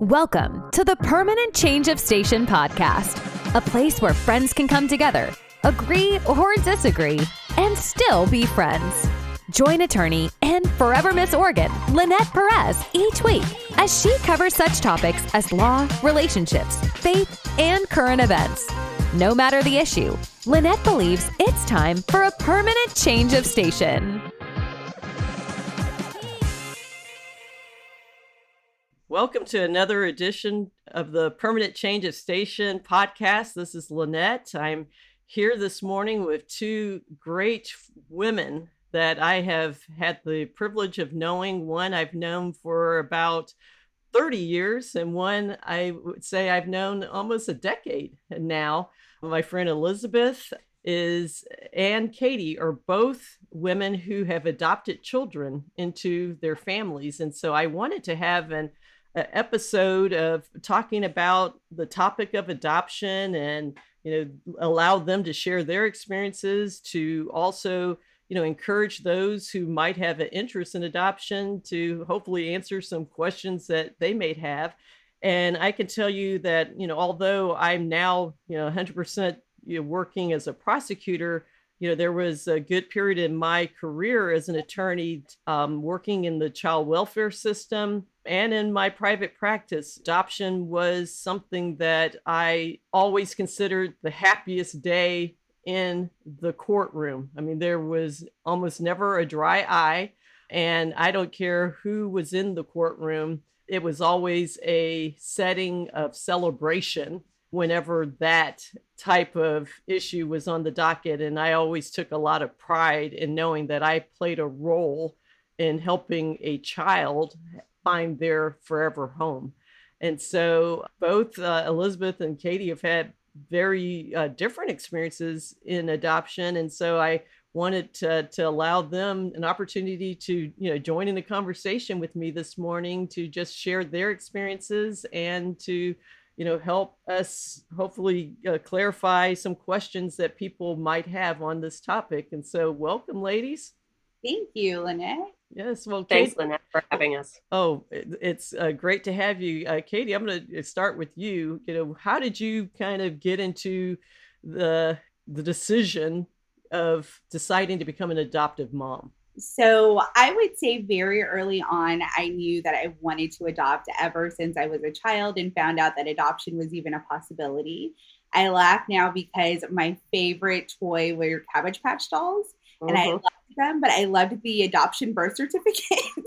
Welcome to the Permanent Change of Station podcast, a place where friends can come together, agree or disagree, and still be friends. Join attorney and Forever Miss Oregon, Lynette Perez, each week as she covers such topics as law, relationships, faith, and current events. No matter the issue, Lynette believes it's time for a permanent change of station. Welcome to another edition of the Permanent Change of Station podcast. This is Lynette. I'm here this morning with two great women that I have had the privilege of knowing. One I've known for about 30 years, and one I would say I've known almost a decade now. My friend Elizabeth and Katy are both women who have adopted children into their families. And so I wanted to have an episode of talking about the topic of adoption and, allow them to share their experiences, to also, encourage those who might have an interest in adoption to hopefully answer some questions that they may have. And I can tell you that, although I'm now, 100% working as a prosecutor, there was a good period in my career as an attorney working in the child welfare system and in my private practice. Adoption was something that I always considered the happiest day in the courtroom. I mean, there was almost never a dry eye, and I don't care who was in the courtroom. It was always a setting of celebration whenever that type of issue was on the docket. And I always took a lot of pride in knowing that I played a role in helping a child find their forever home. And so both Elizabeth and Katy have had very different experiences in adoption. And so I wanted to allow them an opportunity to, join in the conversation with me this morning to just share their experiences and to help us hopefully clarify some questions that people might have on this topic. And so welcome, ladies. Thank you, Lynette. Yes. Well, thanks, Lynette, for having us. Oh, it's great to have you. Katy, I'm going to start with you. How did you kind of get into the decision of deciding to become an adoptive mom? So I would say very early on, I knew that I wanted to adopt ever since I was a child and found out that adoption was even a possibility. I laugh now because my favorite toy were Cabbage Patch dolls, and I loved them, but I loved the adoption birth certificate. And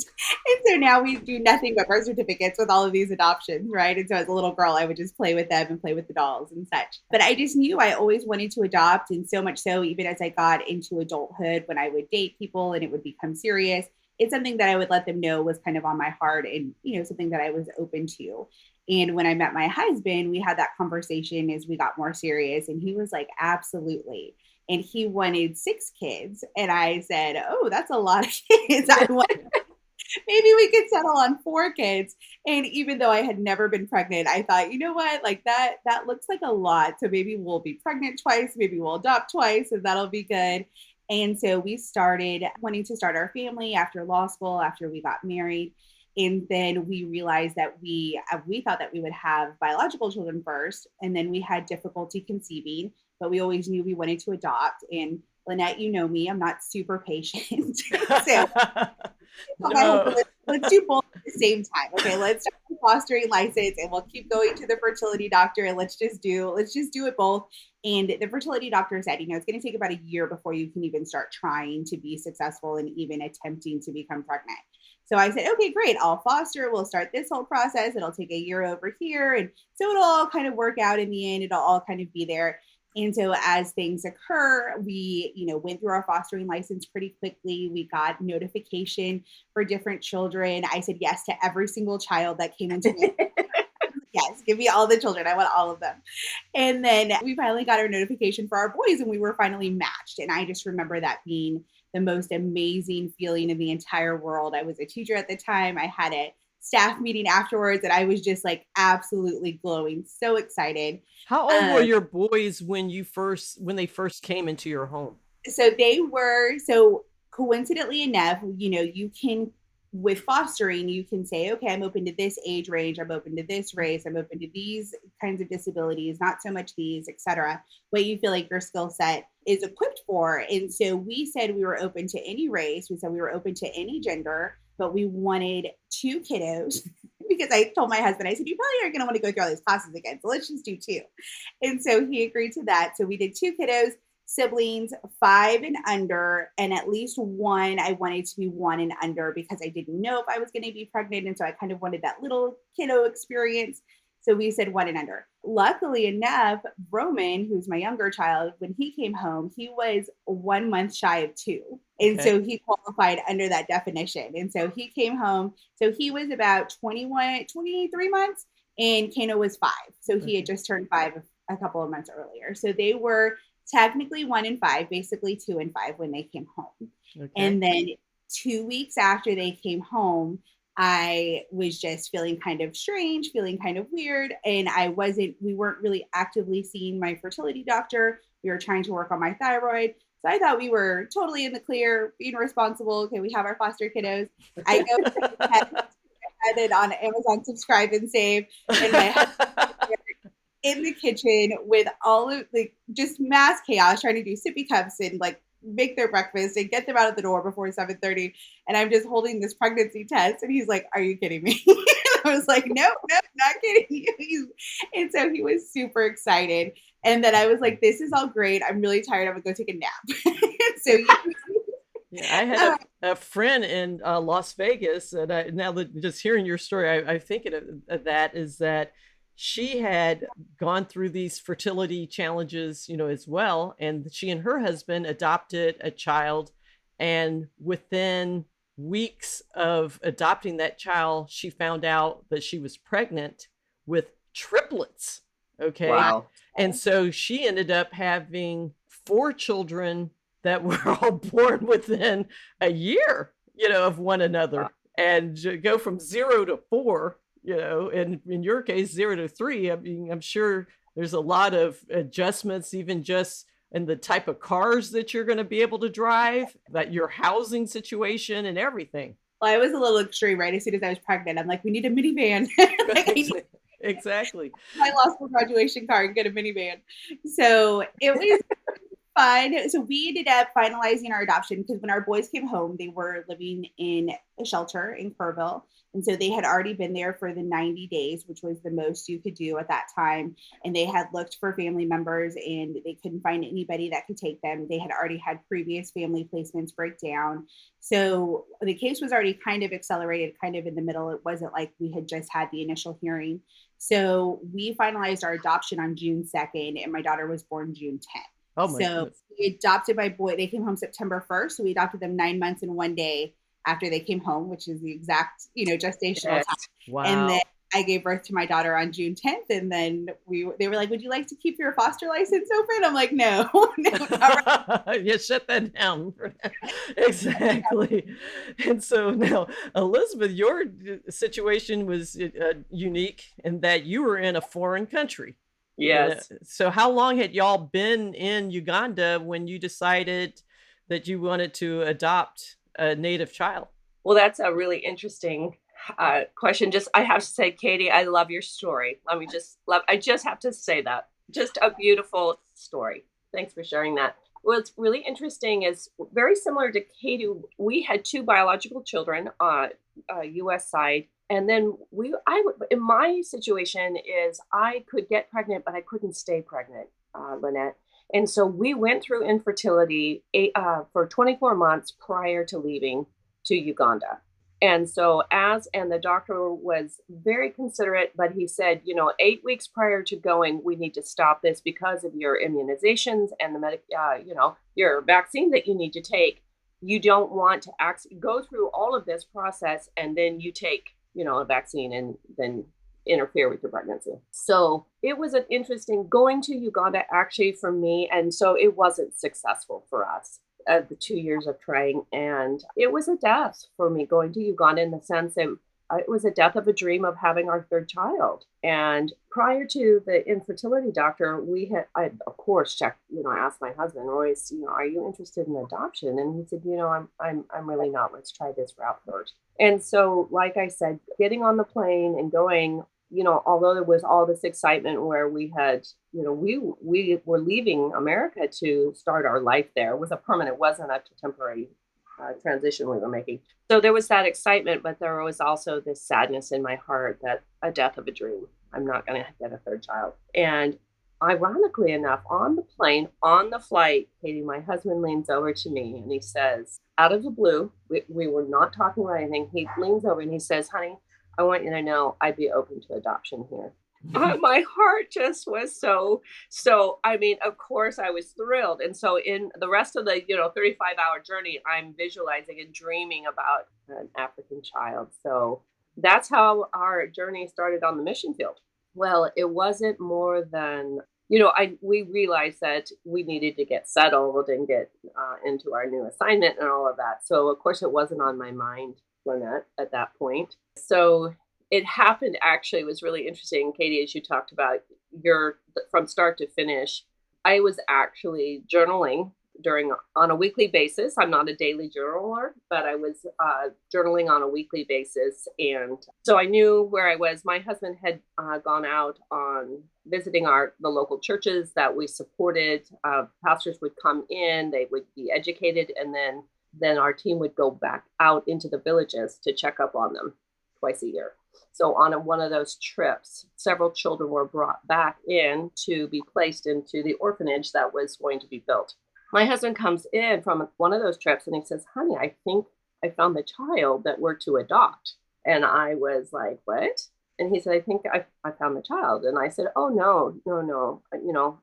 so now we do nothing but birth certificates with all of these adoptions, right? And so as a little girl, I would just play with them and play with the dolls and such. But I just knew I always wanted to adopt. And so much so, even as I got into adulthood, when I would date people and it would become serious, it's something that I would let them know was kind of on my heart and, something that I was open to. And when I met my husband, we had that conversation as we got more serious. And he was like, absolutely. And he wanted 6 kids. And I said, oh, that's a lot of kids. Maybe we could settle on 4 kids. And even though I had never been pregnant, I thought, you know what, like that looks like a lot. So maybe we'll be pregnant twice. Maybe we'll adopt twice, and that'll be good. And so we started wanting to start our family after law school, after we got married. And then we realized that we thought that we would have biological children first, and then we had difficulty conceiving, but we always knew we wanted to adopt. And Lynette, you know me, I'm not super patient. So No. let's do both at the same time. Okay, let's start the fostering license and we'll keep going to the fertility doctor, and let's just do it both. And the fertility doctor said, it's going to take about a year before you can even start trying to be successful and even attempting to become pregnant. So I said, okay, great. I'll foster. We'll start this whole process. It'll take a year over here. And so it'll all kind of work out in the end. It'll all kind of be there. And so as things occur, we, went through our fostering license pretty quickly. We got notification for different children. I said yes to every single child that came into me. Yes, give me all the children. I want all of them. And then we finally got our notification for our boys, and we were finally matched. And I just remember that being the most amazing feeling in the entire world. I was a teacher at the time. I had a staff meeting afterwards, and I was just like absolutely glowing, so excited. How old were your boys when they first came into your home? So coincidentally enough, you can with fostering, you can say, okay, I'm open to this age range, I'm open to this race, I'm open to these kinds of disabilities, not so much these, etc. What you feel like your skill set is equipped for. And so we said we were open to any race. We said we were open to any gender, but we wanted 2 kiddos because I told my husband, I said, you probably aren't going to want to go through all these classes again. So let's just do 2. And so he agreed to that. So we did 2 kiddos, siblings 5 and under, and at least one I wanted to be 1 and under because I didn't know if I was going to be pregnant, and so I kind of wanted that little kiddo experience. So we said 1 and under. Luckily enough, Roman, who's my younger child, when he came home, he was 1 month shy of 2, and so he qualified under that definition. And so he came home, so he was about 23 months, and Kano was 5, so he had just turned 5 a couple of months earlier. So they were technically 1 and 5, basically 2 and 5 when they came home. Okay. And then 2 weeks after they came home, I was just feeling kind of strange, feeling kind of weird. And we weren't really actively seeing my fertility doctor. We were trying to work on my thyroid. So I thought we were totally in the clear, being responsible. Okay, we have our foster kiddos. I go had it on Amazon Subscribe and Save. And my husband in the kitchen with all of just mass chaos, trying to do sippy cups and make their breakfast and get them out of the door before 7:30. And I'm just holding this pregnancy test. And he's like, are you kidding me? I was like, nope, not kidding you. And so he was super excited. And then I was like, this is all great. I'm really tired. I'm going to go take a nap. So yeah, I had a friend in Las Vegas. And now that just hearing your story, I'm thinking of that is that she had gone through these fertility challenges, as well. And she and her husband adopted a child. And within weeks of adopting that child, she found out that she was pregnant with triplets. Okay. Wow. And so she ended up having 4 children that were all born within a year, of one another. Wow. And go from 0 to 4. And in your case, 0 to 3, I mean, I'm sure there's a lot of adjustments, even just in the type of cars that you're going to be able to drive, that your housing situation and everything. Well, I was a little extreme, right? As soon as I was pregnant, I'm like, we need a minivan. Exactly. My law school graduation car and get a minivan. So it was fun. So we ended up finalizing our adoption because when our boys came home, they were living in a shelter in Kerrville. And so they had already been there for the 90 days, which was the most you could do at that time. And they had looked for family members and they couldn't find anybody that could take them. They had already had previous family placements break down. So the case was already kind of accelerated, kind of in the middle. It wasn't like we had just had the initial hearing. So we finalized our adoption on June 2nd and my daughter was born June 10th. Oh my goodness. We adopted my boy. They came home September 1st. So we adopted them 9 months and 1 day after they came home, which is the exact, gestational time. Wow. And then I gave birth to my daughter on June 10th. And then they were like, would you like to keep your foster license open? I'm like, no. Yeah, shut that down. Exactly. And so now, Elizabeth, your situation was unique in that you were in a foreign country. Yes. So how long had y'all been in Uganda when you decided that you wanted to adopt a native child? Well, that's a really interesting question. I have to say, Katy, I love your story. I just have to say that. Just a beautiful story. Thanks for sharing that. What's really interesting is very similar to Katy. We had 2 biological children, U.S. side. And then in my situation is I could get pregnant, but I couldn't stay pregnant, Lynette. And so we went through infertility for 24 months prior to leaving to Uganda. And so the doctor was very considerate, but he said, 8 weeks prior to going, we need to stop this because of your immunizations and your vaccine that you need to take. You don't want to go through all of this process and then you take, a vaccine and then interfere with your pregnancy. So it was an interesting going to Uganda actually for me. And so it wasn't successful for us the 2 years of trying. And it was a death for me going to Uganda in the sense that it was a death of a dream of having our third child. And prior to the infertility doctor, I of course checked, I asked my husband, Royce, are you interested in adoption? And he said, I'm really not. Let's try this route first. And so, like I said, getting on the plane and going, although there was all this excitement where we had, we were leaving America to start our life there. It was a permanent, wasn't a temporary transition we were making. So there was that excitement, but there was also this sadness in my heart that a death of a dream. I'm not going to get a third child. And ironically enough, on the plane, on the flight, Katy, my husband leans over to me and he says, out of the blue, we were not talking about anything. He leans over and he says, honey, I want you to know I'd be open to adoption here. My heart just was so, I mean, of course I was thrilled. And so in the rest of the, 35-hour journey, I'm visualizing and dreaming about an African child. So that's how our journey started on the mission field. Well, it wasn't more than, we realized that we needed to get settled and get into our new assignment and all of that. So of course it wasn't on my mind, Lynette, at that point. So it happened, actually, it was really interesting, Katy, as you talked about from start to finish. I was actually journaling on a weekly basis. I'm not a daily journaler, but I was journaling on a weekly basis. And so I knew where I was. My husband had gone out on visiting the local churches that we supported. Pastors would come in, they would be educated, and then our team would go back out into the villages to check up on them twice a year. So on one of those trips, several children were brought back in to be placed into the orphanage that was going to be built. My husband comes in from one of those trips and he says, honey, I think I found the child that we're to adopt. And I was like, what? And he said, I think I found the child. And I said, oh, no.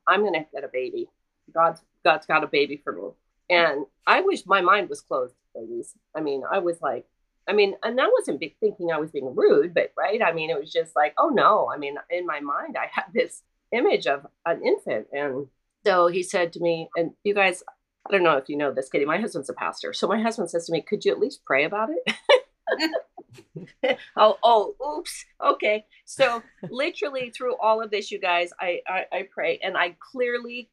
I'm going to get a baby. God's got a baby for me. And I wish my mind was closed, ladies. I mean, I was like, and I wasn't thinking I was being rude, but right. I mean, it was just like, oh no. I mean, in my mind, I had this image of an infant. And so he said to me, and you guys, I don't know if you know this, Katy, my husband's a pastor. So my husband says to me, could you at least pray about it? Oops. Okay. So literally through all of this, you guys, I pray, and I clearly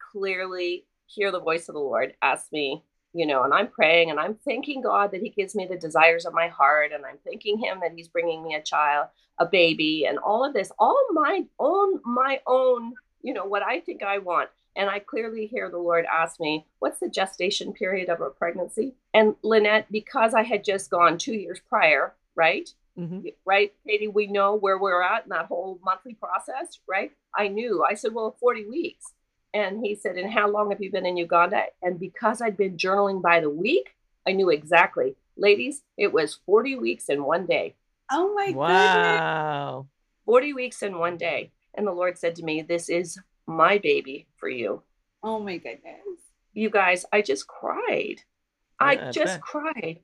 hear the voice of the Lord ask me, and I'm praying and I'm thanking God that he gives me the desires of my heart. And I'm thanking him that he's bringing me a child, a baby, and all of this, all my own, what I think I want. And I clearly hear the Lord ask me, what's the gestation period of a pregnancy? And Lynette, because I had just gone 2 years prior, right? Mm-hmm. Right, Katy, we know where we're at in that whole monthly process, right? I said, well, 40 weeks. And he said, and how long have you been in Uganda? And because I'd been journaling by the week, I knew exactly. Ladies, it was 40 weeks in one day. Oh my wow. goodness. 40 weeks in one day. And the Lord said to me, this is my baby for you. Oh my goodness. You guys, I just cried. I just cried.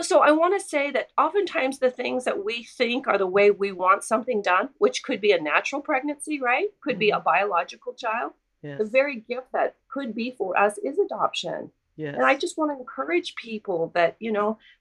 So I want to say that oftentimes the things that we think are the way we want something done, which could be a natural pregnancy, right? Could be a biological child. Yes. The very gift that could be for us is adoption. Yes. And I just want to encourage people that,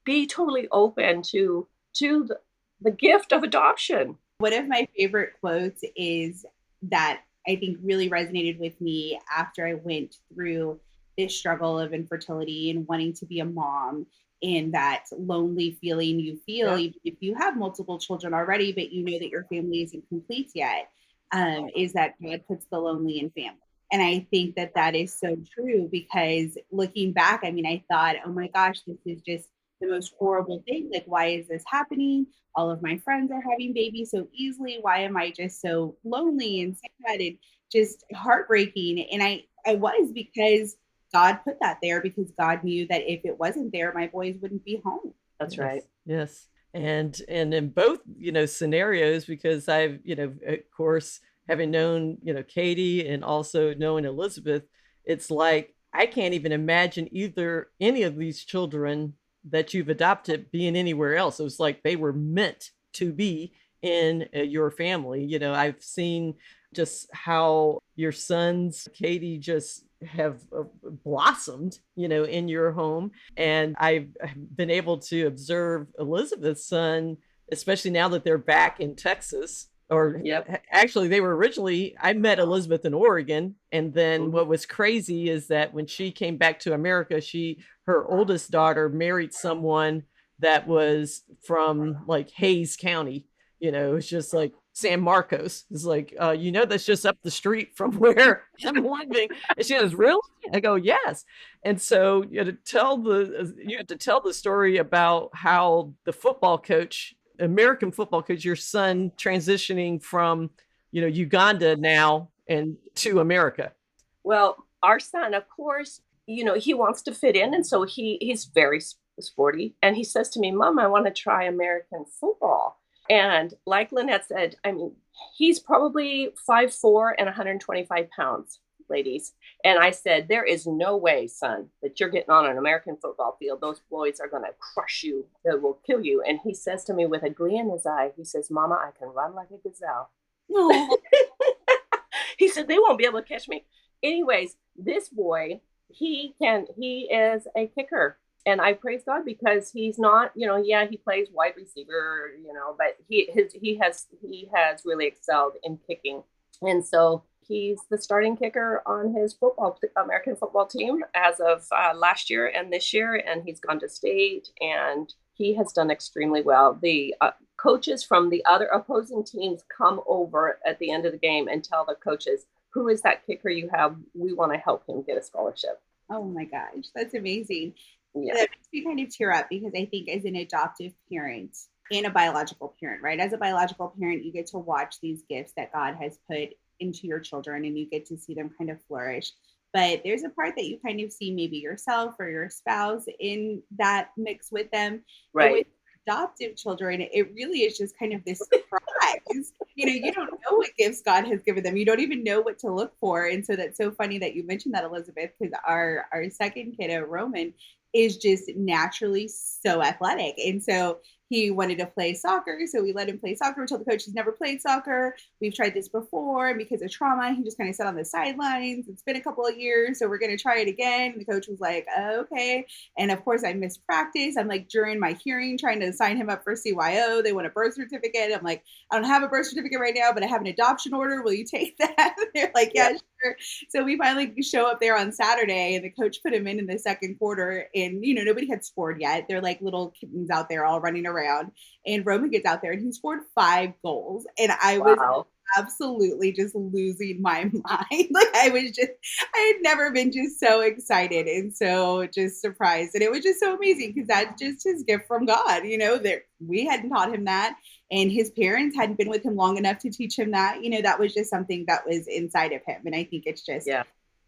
be totally open to the gift of adoption. One of my favorite quotes is that I think really resonated with me after I went through this struggle of infertility and wanting to be a mom, and that lonely feeling you feel, even if you have multiple children already, but you know that your family isn't complete yet, is that God puts the lonely in family. And I think that is so true, because looking back, I thought, oh my gosh, this is just the most horrible thing. Like, why is this happening? All of my friends are having babies so easily. Why am I just so lonely and sad and just heartbreaking? And I was, because God put that there, because God knew that if it wasn't there, my boys wouldn't be home. That's right. Yes. And in both, scenarios, because I've, of course, having known, Katy and also knowing Elizabeth, it's like, I can't even imagine any of these children that you've adopted being anywhere else. It was like they were meant to be in your family. I've seen just how your sons, Katy, just have blossomed, in your home. And I've been able to observe Elizabeth's son especially now that they're back in Texas. Or Yep. actually, they were originally, I met Elizabeth in Oregon. And then what was crazy is that when she came back to America, her oldest daughter married someone that was from like Hayes County. It's just like San Marcos. It's like, that's just up the street from where I'm living. And she goes, really? I go, yes. And so you had to tell the story about how the football coach, American football coach, your son transitioning from, Uganda now and to America. Well, our son, of course, he wants to fit in. And so he's very sporty. And he says to me, Mom, I want to try American football. And like Lynette said, I mean, he's probably 5'4" and 125 pounds, ladies. And I said, there is no way, son, that you're getting on an American football field. Those boys are going to crush you. They will kill you. And he says to me with a glee in his eye, he says, Mama, I can run like a gazelle. No. He said, they won't be able to catch me. Anyways, this boy, he is a kicker. And I praise God because he's not, he plays wide receiver, but he has really excelled in kicking. And so he's the starting kicker on his American football team as of last year and this year. And he's gone to state and he has done extremely well. The coaches from the other opposing teams come over at the end of the game and tell the coaches, who is that kicker you have? We want to help him get a scholarship. Oh my gosh, that's amazing. Yeah. That makes me kind of tear up because I think as an adoptive parent and a biological parent, right? As a biological parent, you get to watch these gifts that God has put into your children and you get to see them kind of flourish. But there's a part that you kind of see maybe yourself or your spouse in that mix with them. Right. With adoptive children, it really is just kind of this surprise. You don't know what gifts God has given them. You don't even know what to look for. And so that's so funny that you mentioned that, Elizabeth, because our second kid, Roman, is just naturally so athletic. And so he wanted to play soccer. So we let him play soccer. We told the coach he's never played soccer. We've tried this before. And because of trauma, he just kind of sat on the sidelines. It's been a couple of years. So we're going to try it again. And the coach was like, okay. And of course, I missed practice. I'm like, during my hearing, trying to sign him up for CYO. They want a birth certificate. I'm like, I don't have a birth certificate right now, but I have an adoption order. Will you take that? They're like, yeah, sure. So we finally show up there on Saturday and the coach put him in the second quarter. And, nobody had scored yet. They're like little kittens out there all running around. And Roman gets out there and he scored 5 goals. And I was absolutely just losing my mind. Like I had never been just so excited and so just surprised. And it was just so amazing because that's just his gift from God. We hadn't taught him that. And his parents hadn't been with him long enough to teach him that. That was just something that was inside of him. And I think it's just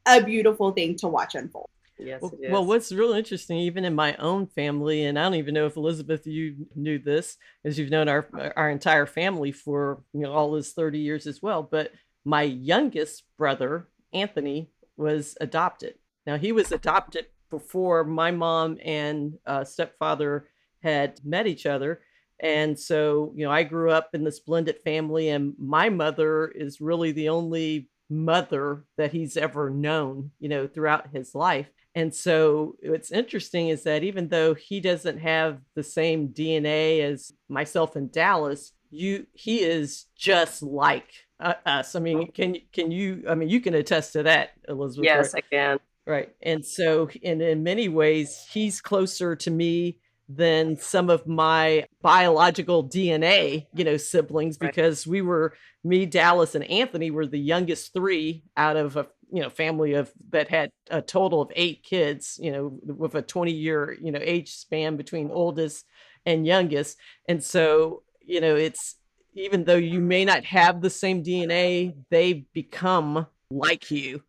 a beautiful thing to watch unfold. Yes, it is. Well, what's really interesting, even in my own family, and I don't even know if Elizabeth, you knew this, as you've known our entire family for all this 30 years as well. But my youngest brother, Anthony, was adopted. Now he was adopted before my mom and stepfather had met each other. And so, I grew up in this blended family, and my mother is really the only mother that he's ever known, throughout his life. And so what's interesting is that even though he doesn't have the same DNA as myself in Dallas, he is just like us. I mean, can you, you can attest to that, Elizabeth. Yes, right? I can. Right. And so in many ways, he's closer to me than some of my biological DNA, siblings, because me, Dallas, and Anthony were the youngest 3 out of a family that had a total of 8 kids, with a 20-year, age span between oldest and youngest. And so, it's, even though you may not have the same DNA, they become like you.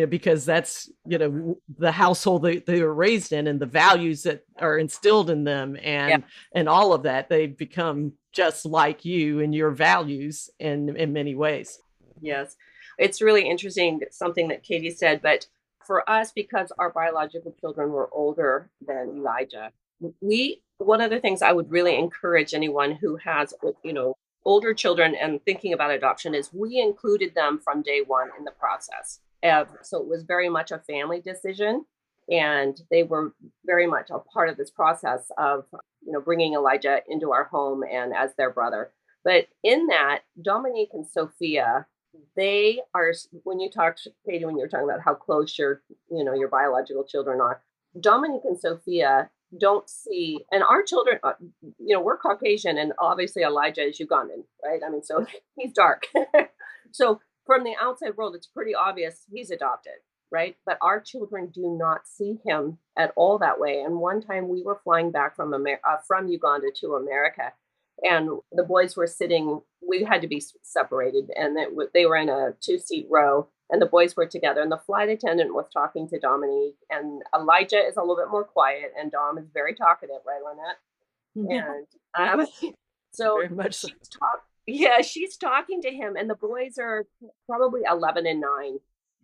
Because that's, the household they were raised in and the values that are instilled in them and all of that, they become just like you and your values in many ways. Yes. It's really interesting, something that Katy said, but for us, because our biological children were older than Elijah, one of the things I would really encourage anyone who has, older children and thinking about adoption is we included them from day one in the process. So it was very much a family decision. And they were very much a part of this process of, bringing Elijah into our home and as their brother. But in that, Dominique and Sophia, they are, when you talk, Katie, when you're talking about how close your biological children are, Dominique and Sophia don't see, and our children, we're Caucasian, and obviously Elijah is Ugandan, right? I mean, so he's dark. So from the outside world, it's pretty obvious he's adopted, right? But our children do not see him at all that way. And one time we were flying back from Uganda to America, and the boys were sitting. We had to be separated, and they were in a 2-seat row, and the boys were together. And the flight attendant was talking to Dominique, and Elijah is a little bit more quiet, and Dom is very talkative, right, Lynette? And so Very much so. she's talking to him, and the boys are probably 11 and 9.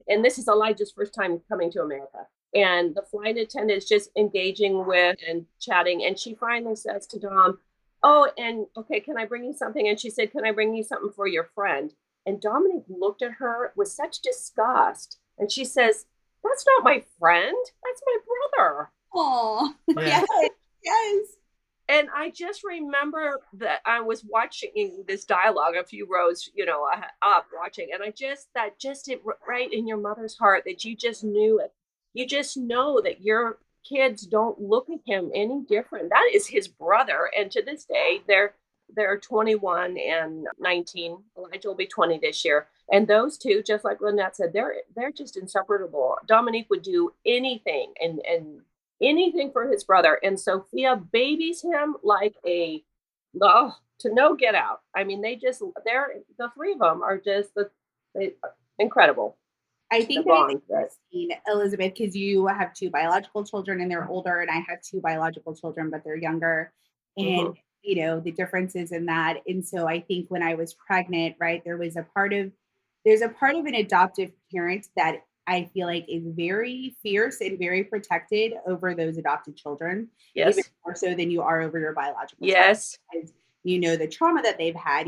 And this is Elijah's first time coming to America. And the flight attendant is just engaging with and chatting. And she finally says to Dom, "Oh, and okay, can I bring you something?" And she said, "Can I bring you something for your friend?" And Dominic looked at her with such disgust. And she says, "That's not my friend. That's my brother." Oh, Yeah. yes. And I just remember that I was watching this dialogue a few rows, up watching. And that just hit right in your mother's heart, that you just knew it. You just know that your kids don't look at him any different. That is his brother. And to this day, they're 21 and 19. Elijah will be 20 this year. And those two, just like Lynette said, they're just inseparable. Dominique would do anything and anything for his brother. And Sophia babies him like to no get out. I mean, the three of them are just incredible. I think that it's interesting, Elizabeth, because you have 2 biological children and they're older, and I have 2 biological children, but they're younger. And, the differences in that. And so I think when I was pregnant, right, there's a part of an adoptive parent that I feel like is very fierce and very protected over those adopted children. Yes. Even more so than you are over your biological yes. child. Because the trauma that they've had,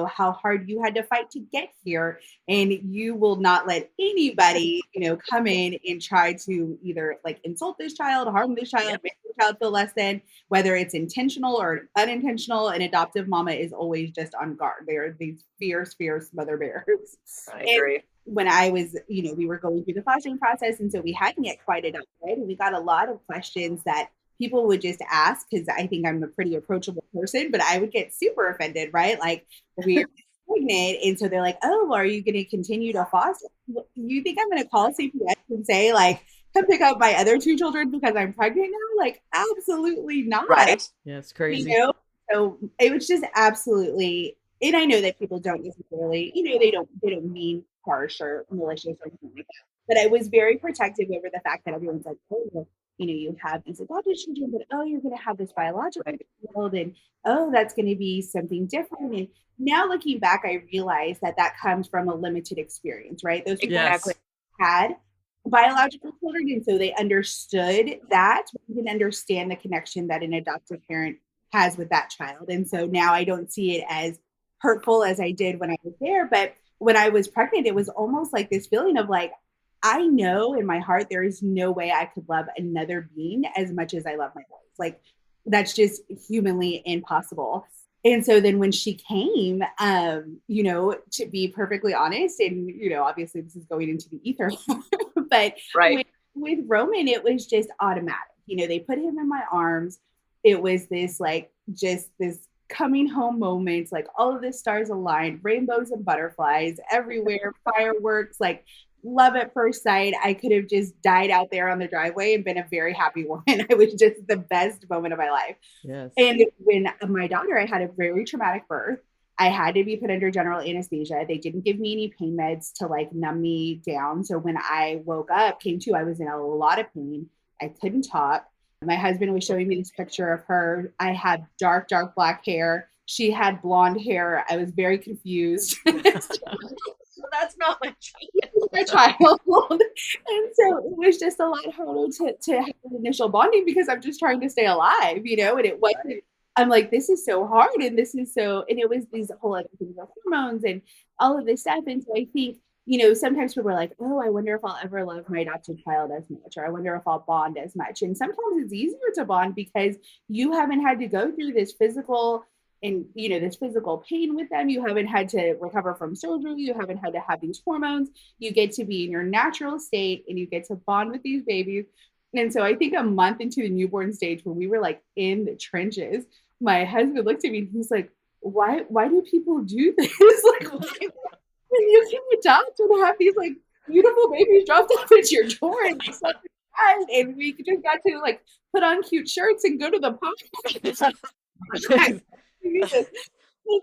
how hard you had to fight to get here. And you will not let anybody, come in and try to either like insult this child, harm this child, make the child feel less than, whether it's intentional or unintentional. An adoptive mama is always just on guard. They are these fierce, fierce mother bears. I agree. When I was, we were going through the fostering process. And so we hadn't yet quite adopted. And we got a lot of questions that people would just ask, because I think I'm a pretty approachable person, but I would get super offended, right? Like, we're pregnant. And so they're like, "Oh, are you going to continue to foster? You think I'm going to call CPS and say, like, come pick up my other 2 children because I'm pregnant now?" Like, absolutely not. Right. Yeah, it's crazy. So it was just absolutely, and I know that people don't necessarily, they don't mean harsh or malicious or anything like that. But I was very protective over the fact that everyone's like, "Oh, well, you have these adopted children, but you're going to have this biological child, and that's going to be something different." And now looking back, I realize that comes from a limited experience, right? Those people Yes. had biological children, and so they understood that. We didn't understand the connection that an adoptive parent has with that child. And so now I don't see it as hurtful as I did when I was there. But when I was pregnant, it was almost like this feeling of like, I know in my heart there is no way I could love another being as much as I love my boys. Like, that's just humanly impossible. And so then when she came, to be perfectly honest, and obviously this is going into the ether, but Right. with Roman, it was just automatic. They put him in my arms. It was this just this coming home moment, like all of the stars aligned, rainbows and butterflies everywhere, fireworks, like love at first sight. I could have just died out there on the driveway and been a very happy woman. It was just the best moment of my life. Yes. And when my daughter, I had a very traumatic birth. I had to be put under general anesthesia. They didn't give me any pain meds to numb me down. So when I woke up, came to, I was in a lot of pain. I couldn't talk. My husband was showing me this picture of her. I had dark, dark black hair. She had blonde hair. I was very confused. That's not my child. My child. And so it was just a lot harder to have an initial bonding, because I'm just trying to stay alive, and it wasn't, I'm like, this is so hard. And this is so, and it was these whole other things, hormones and all of this stuff. And so I think sometimes people are like, oh, I wonder if I'll ever love my adopted child as much, or I wonder if I'll bond as much. And sometimes it's easier to bond because you haven't had to go through this physical this physical pain with them. You haven't had to recover from surgery. You haven't had to have these hormones. You get to be in your natural state and you get to bond with these babies. And so I think a month into the newborn stage, when we were like in the trenches, my husband looked at me and he's like, why do people do this? Like, why, you can adopt and have these like beautiful babies dropped off at your door and and we just got to like put on cute shirts and go to the park.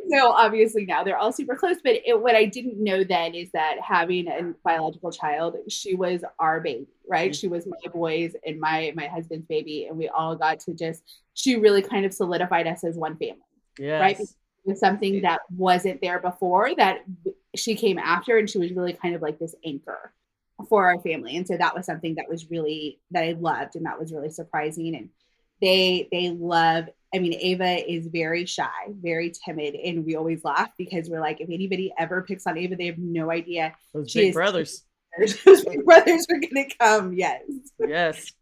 So obviously now they're all super close, but what I didn't know then is that having a biological child, she was our baby, right? She was my boys and my husband's baby, and we all got to she really kind of solidified us as one family, right? Because it was something that wasn't there before, that she came after, and she was really kind of like this anchor for our family. And so that was something that I loved, and that was really surprising. And they love, Ava is very shy, very timid, and we always laugh because we're like, if anybody ever picks on Ava, they have no idea. Those big brothers. Those big brothers are going to come. Yes.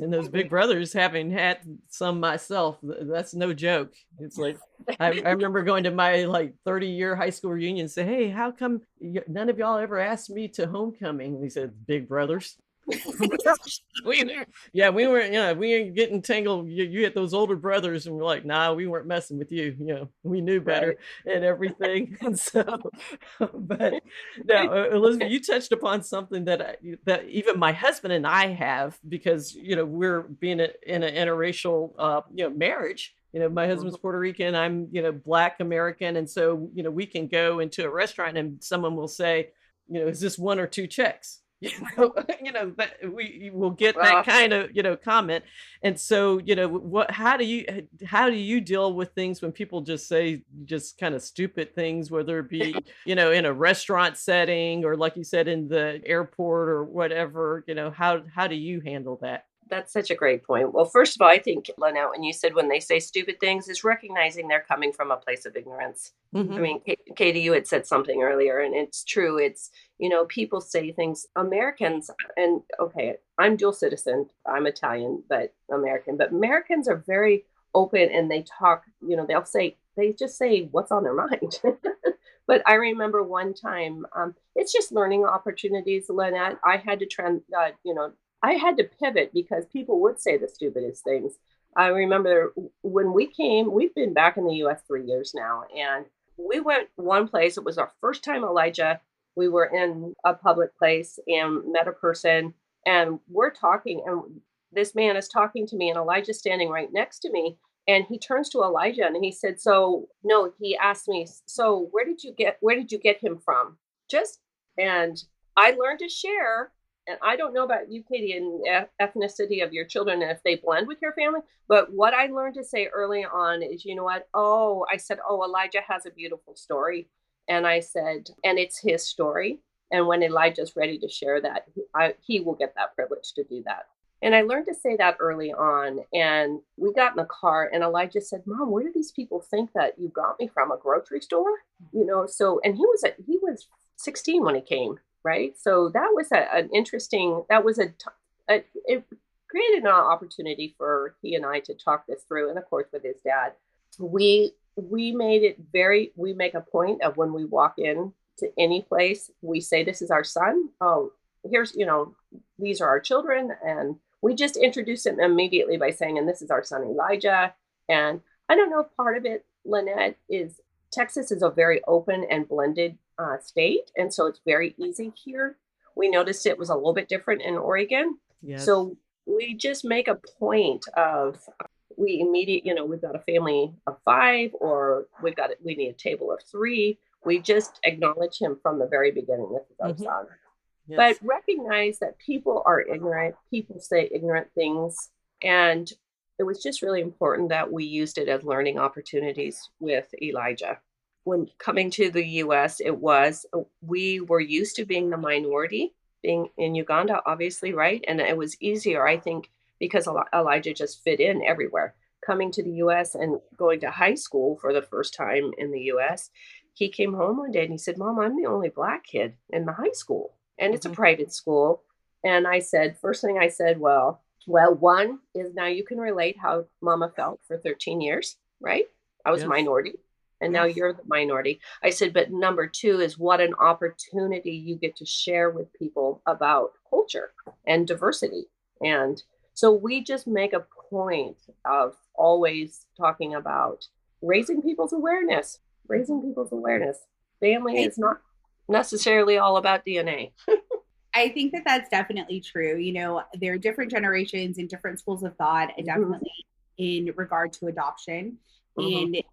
And those big brothers, having had some myself, that's no joke. It's like, I remember going to my 30-year high school reunion and say, hey, how come none of y'all ever asked me to homecoming? And he said, big brothers. we ain't getting tangled. You get those older brothers, and we're like, nah, we weren't messing with you. We knew better and everything. And so, but now, Elizabeth, you touched upon something that even my husband and I have, because we're being in an interracial marriage. My husband's Puerto Rican, I'm Black American, and so we can go into a restaurant and someone will say, is this one or two checks? That we will get that kind of comment. And so how do you deal with things when people just say kind of stupid things, whether it be in a restaurant setting or, like you said, in the airport or whatever? How do you handle that? That's such a great point. Well, first of all, I think, Lynette, when you said when they say stupid things, is recognizing they're coming from a place of ignorance. Mm-hmm. Katy, you had said something earlier, and it's true. It's, people say things, Americans, and okay, I'm dual citizen. I'm Italian, but American. But Americans are very open, and they talk, they just say what's on their mind. But I remember one time, it's just learning opportunities, Lynette. I had to pivot because people would say the stupidest things. I remember when we've been back in the U.S. 3 years now, and we went one place. It was our first time, Elijah. We were in a public place and met a person, and we're talking, and this man is talking to me, and Elijah's standing right next to me, and he turns to Elijah and he said, he asked me, so where did you get him from? And I learned to share. And I don't know about you, Katy, and ethnicity of your children, and if they blend with your family. But what I learned to say early on is, I said, Elijah has a beautiful story. And I said, and it's his story. And when Elijah's ready to share that, he will get that privilege to do that. And I learned to say that early on. And we got in the car, and Elijah said, Mom, where do these people think that you got me from? A grocery store? And he was 16 when he came. Right. So that was it created an opportunity for he and I to talk this through. And of course, with his dad, we make a point of when we walk in to any place, we say, this is our son. Oh, here's, these are our children. And we just introduce him immediately by saying, and this is our son, Elijah. And I don't know if part of it, Lynette, is Texas is a very open and blended state. And so it's very easy here. We noticed it was a little bit different in Oregon. Yes. So we just make a point of, we've got a family of 5, or we need a table of 3. We just acknowledge him from the very beginning. This is our son. Yes. But recognize that people are ignorant. People say ignorant things. And it was just really important that we used it as learning opportunities with Elijah. When coming to the U.S., we were used to being the minority, being in Uganda, obviously, right? And it was easier, I think, because Elijah just fit in everywhere. Coming to the U.S. and going to high school for the first time in the U.S., he came home one day and he said, Mom, I'm the only Black kid in the high school. And it's a Mhm. private school. And I said, first thing I said, well, one is now you can relate how Mama felt for 13 years, right? I was Yes. minority. And now Yes. you're the minority. I said, but number two is what an opportunity you get to share with people about culture and diversity. And so we just make a point of always talking about raising people's awareness, raising people's awareness. Family I is not necessarily all about DNA. I think that that's definitely true. You know, there are different generations and different schools of thought, and definitely in regard to adoption. Mhm. And,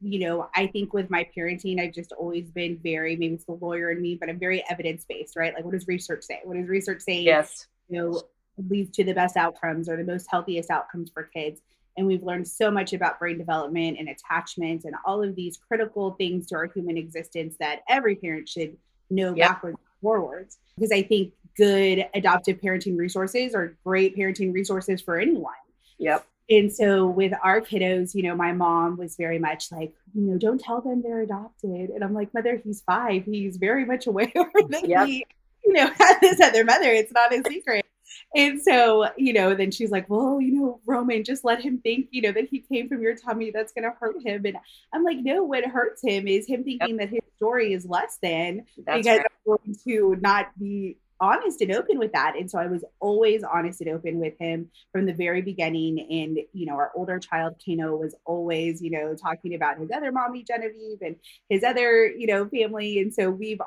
you know, I think with my parenting, I've just always been very, maybe it's the lawyer in me, but I'm very evidence based, right? Like, what does research say? What does research say, Yes. you know, leads to the best outcomes or the most healthiest outcomes for kids? And we've learned so much about brain development and attachment and all of these critical things to our human existence that every parent should know Yep. backwards and forwards. Because I think good adoptive parenting resources are great parenting resources for anyone. Yep. And so with our kiddos, you know, my mom was very much like, you know, don't tell them they're adopted. And I'm like, Mother, he's 5. He's very much aware that Yep. he, you know, has this other mother. It's not a secret. And so, you know, then she's like, well, you know, Roman, just let him think, you know, that he came from your tummy. That's going to hurt him. And I'm like, no, what hurts him is him Yep. thinking that his story is less than That's because right. I'm going to not be honest and open with that. And so I was always honest and open with him from the very beginning. And, you know, our older child, Kano, was always, you know, talking about his other mommy, Genevieve, and his other, you know, family. And so we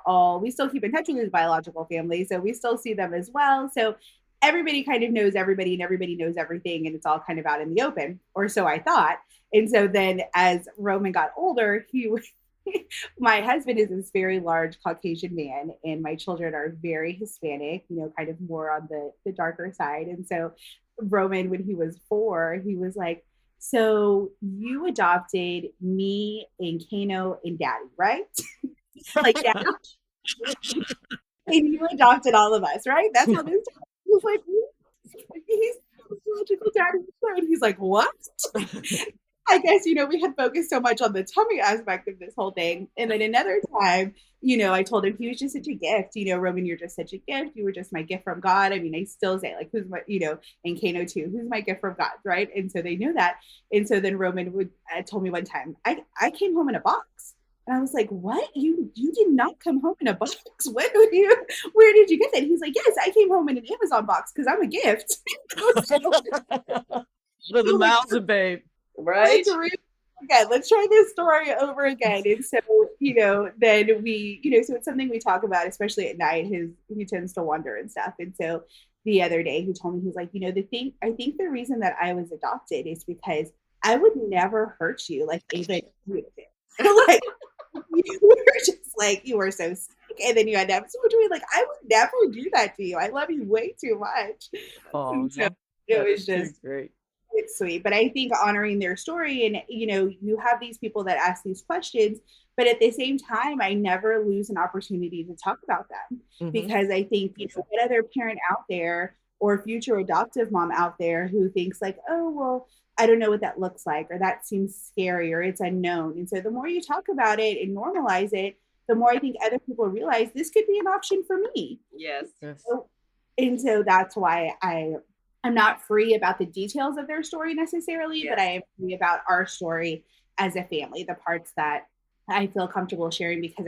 still keep in touch with his biological family. So we still see them as well. So everybody kind of knows everybody and everybody knows everything. And it's all kind of out in the open, or so I thought. And so then as Roman got older, my husband is this very large Caucasian man, and my children are very Hispanic, you know, kind of more on the darker side. And so Roman, when he was 4, he was like, so you adopted me and Kano and Daddy, right? Like that. And you adopted all of us, right? That's how this started. He was like, he's biological daddy. And he's like, what? I guess, you know, we had focused so much on the tummy aspect of this whole thing. And then another time, you know, I told him he was just such a gift. You know, Roman, you're just such a gift. You were just my gift from God. I mean, I still say, like, who's my, you know, and Kano too, who's my gift from God, right? And so they knew that. And so then Roman told me one time, I came home in a box. And I was like, what? You did not come home in a box. Where did you get that? He's like, yes, I came home in an Amazon box because I'm a gift. For the Mauser babe. Right. Let's try this story over again. And so, you know, then we, you know, so it's something we talk about, especially at night. He tends to wander and stuff. And so the other day he told me, he's like, you know, I think the reason that I was adopted is because I would never hurt you like Ava did. Like, you were just like, you were so sick, and then you had to have surgery. Like, I would never do that to you. I love you way too much. Oh, So it was just great. it's sweet. But I think honoring their story, and you know, you have these people that ask these questions, but at the same time, I never lose an opportunity to talk about them because I think, you know, what other parent out there or future adoptive mom out there who thinks like, oh, well, I don't know what that looks like, or that seems scary, or it's unknown. And so the more you talk about it and normalize it, the more I think other people realize this could be an option for me. Yes. And so that's why I'm not free about the details of their story necessarily, but I am free about our story as a family, the parts that I feel comfortable sharing because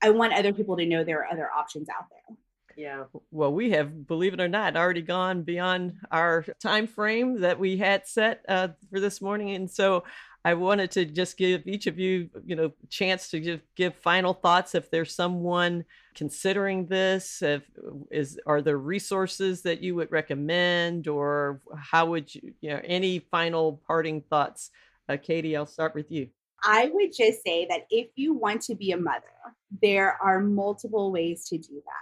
I want other people to know there are other options out there. Yeah. Well, we have, believe it or not, already gone beyond our time frame that we had set for this morning. And so I wanted to just give each of you, you know, a chance to just give final thoughts. If there's someone considering this, are there resources that you would recommend, or how would you, you know, any final parting thoughts? Katy, I'll start with you. I would just say that if you want to be a mother, there are multiple ways to do that.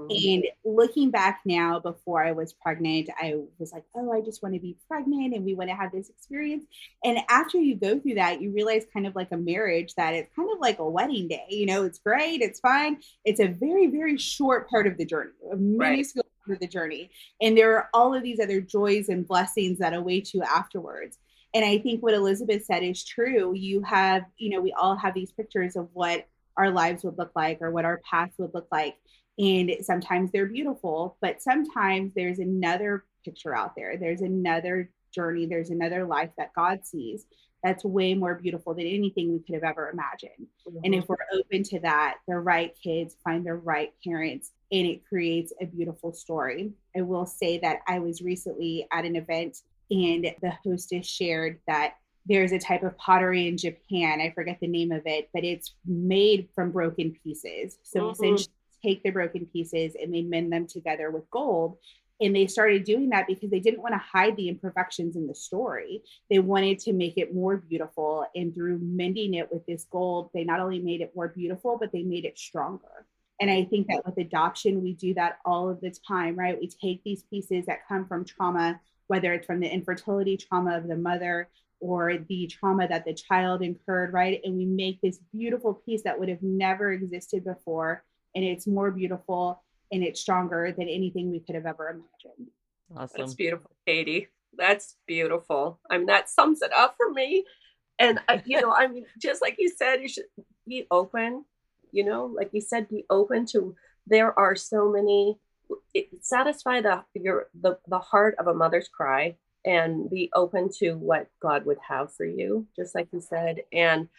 And looking back now, before I was pregnant, I was like, oh, I just want to be pregnant and we want to have this experience. And after you go through that, you realize kind of like a marriage that it's kind of like a wedding day. You know, it's great, it's fine. It's a very, very short part of the journey, a minuscule part of the journey. And there are all of these other joys and blessings that await you afterwards. And I think what Elizabeth said is true. You have, we all have these pictures of what our lives would look like or what our past would look like. And sometimes they're beautiful, but sometimes there's another picture out there. There's another journey. There's another life that God sees that's way more beautiful than anything we could have ever imagined. Mm-hmm. And if we're open to that, the right kids find the right parents, and it creates a beautiful story. I will say that I was recently at an event, and the hostess shared that there's a type of pottery in Japan. I forget the name of it, but it's made from broken pieces. So essentially take the broken pieces and they mend them together with gold. And they started doing that because they didn't want to hide the imperfections in the story. They wanted to make it more beautiful. And through mending it with this gold, they not only made it more beautiful, but they made it stronger. And I think that with adoption, we do that all of the time, right? We take these pieces that come from trauma, whether it's from the infertility trauma of the mother or the trauma that the child incurred, right? And we make this beautiful piece that would have never existed before. And it's more beautiful and it's stronger than anything we could have ever imagined. Awesome. That's beautiful, Katy. That's beautiful. I mean, that sums it up for me. And, just like you said, you should be open, like you said, be open to, there are so many, satisfy the heart of a mother's cry and be open to what God would have for you, just like you said. And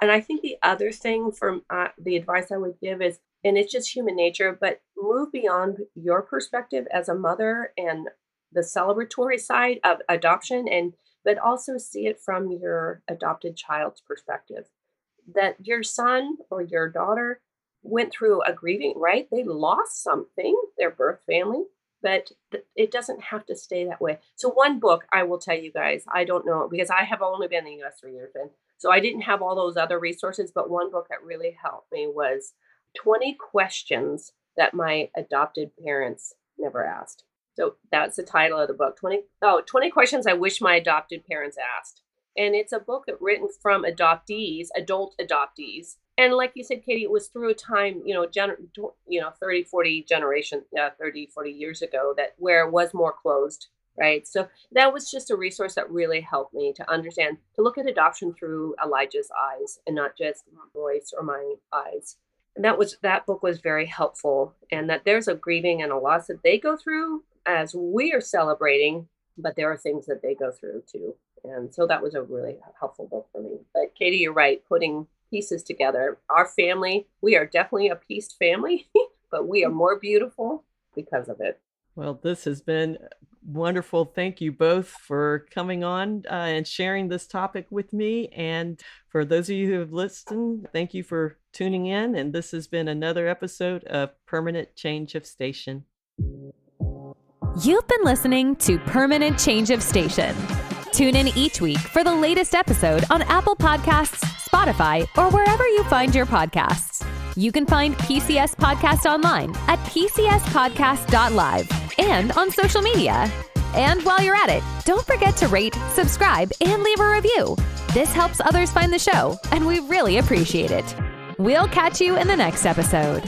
I think the other thing from the advice I would give is, and it's just human nature, but move beyond your perspective as a mother and the celebratory side of adoption, but also see it from your adopted child's perspective. That your son or your daughter went through a grieving, right? They lost something, their birth family, but it doesn't have to stay that way. So one book I will tell you guys, I don't know, because I have only been in the US 3 years, and so I didn't have all those other resources, but one book that really helped me was 20 questions that my adopted parents never asked. So that's the title of the book, 20 questions I wish my adopted parents asked. And it's a book written from adoptees, adult adoptees. And like you said, Katy, it was through a time, 30, 40 years ago where it was more closed, right? So that was just a resource that really helped me to understand, to look at adoption through Elijah's eyes and not just Royce or my eyes. And that book was very helpful, and that there's a grieving and a loss that they go through as we are celebrating, but there are things that they go through too. And so that was a really helpful book for me. But Katy, you're right, putting pieces together. Our family, we are definitely a pieced family, but we are more beautiful because of it. Well, this has been wonderful. Thank you both for coming on and sharing this topic with me. And for those of you who have listened, thank you for tuning in. And this has been another episode of Permanent Change of Station. You've been listening to Permanent Change of Station. Tune in each week for the latest episode on Apple Podcasts, Spotify, or wherever you find your podcasts. You can find PCS Podcast online at pcspodcast.live and on social media. And while you're at it, don't forget to rate, subscribe, and leave a review. This helps others find the show, and we really appreciate it. We'll catch you in the next episode.